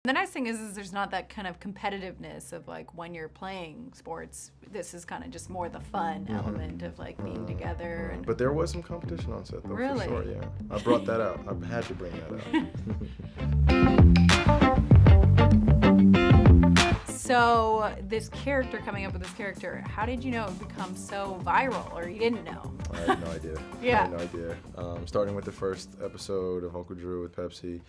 The nice thing is there's not that kind of competitiveness of like when you're playing sports. This is kind of just more the fun element of like being together. And But there was some competition on set though, really? for sure, yeah. I brought that out. I had to bring that out. So this character, coming up with this character, how did you know it would become so viral, or you didn't know? I had no idea. Yeah. I had no idea. Starting with the first episode of Uncle Drew with Pepsi,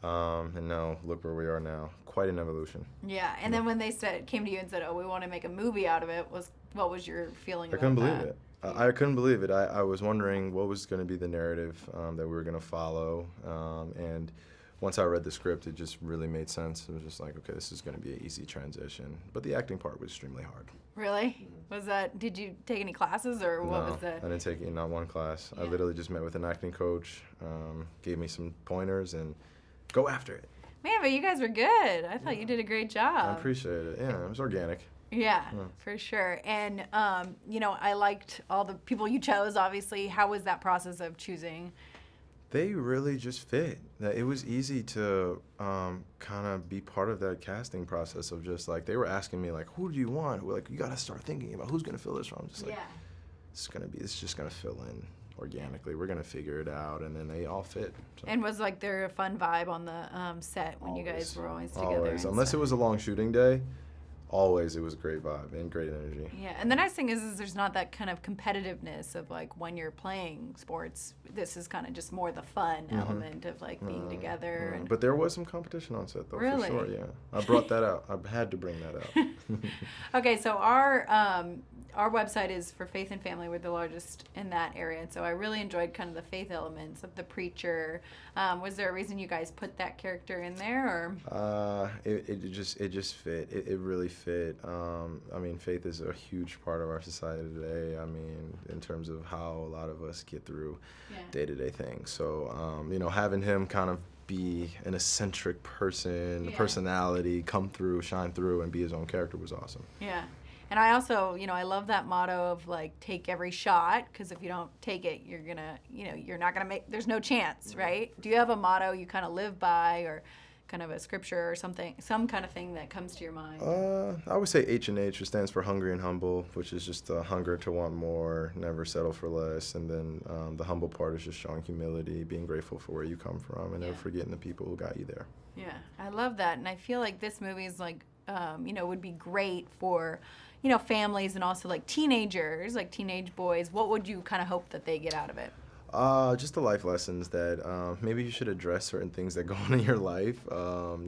and now look where we are now. Quite an evolution. Yeah, and then when they came to you and said, "Oh, we want to make a movie out of it," what was your feeling about that? I couldn't believe it. I couldn't believe it. I was wondering what was going to be the narrative that we were going to follow, and once I read the script, it just really made sense. It was just like, okay, this is going to be an easy transition. But the acting part was extremely hard. Really? Was that? Did you take any classes, or what was that? I didn't take not one class. Yeah. I literally just met with an acting coach, gave me some pointers, and go after it. Man, but you guys were good. I thought you did a great job. I appreciate it. Yeah, it was organic. Yeah, for sure. And, I liked all the people you chose, obviously. How was that process of choosing? They really just fit. It was easy to kind of be part of that casting process of just like, they were asking me like, who do you want? We're like, you got to start thinking about who's going to fill this role. I'm just like, it's just going to fill in organically. We're going to figure it out, and then they all fit. So. And was like there a fun vibe on the set when you guys were always together? Always. Unless it was a long shooting day, always it was a great vibe and great energy. Yeah, and the nice thing is there's not that kind of competitiveness of like when you're playing sports. This is kind of just more the fun element of like being together. And But there was some competition on set though, really? for sure, yeah. I brought that out. I had to bring that out. Okay, so our website is for Faith and Family. We're the largest in that area, and so I really enjoyed kind of the faith elements of the preacher. Was there a reason you guys put that character in there, or? It just fit. It really fit. I mean, faith is a huge part of our society today. I mean, in terms of how a lot of us get through day-to-day things. So, having him kind of be an eccentric person, personality, come through, shine through, and be his own character was awesome. Yeah. And I also, I love that motto of like, take every shot, because if you don't take it, you're gonna, you're not gonna there's no chance, right? Do you have a motto you kind of live by, or kind of a scripture or something, some kind of thing that comes to your mind? I would say H&H, which stands for hungry and humble, which is just a hunger to want more, never settle for less. And then the humble part is just showing humility, being grateful for where you come from, and never forgetting the people who got you there. Yeah, I love that. And I feel like this movie is like, would be great for, families and also like teenagers, like teenage boys. What would you kind of hope that they get out of it? Just the life lessons that maybe you should address certain things that go on in your life, while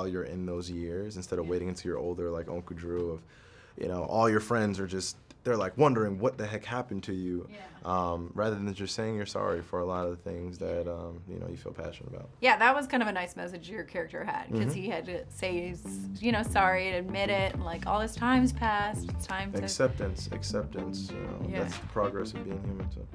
you're in those years, instead of waiting until you're older, like Uncle Drew, of, all your friends are just, they're like wondering what the heck happened to you, rather than just saying you're sorry for a lot of the things that, you feel passionate about. Yeah, that was kind of a nice message your character had, because he had to say he's, sorry, and admit it, and like all this time's passed, it's time to... Acceptance, that's the progress of being human too.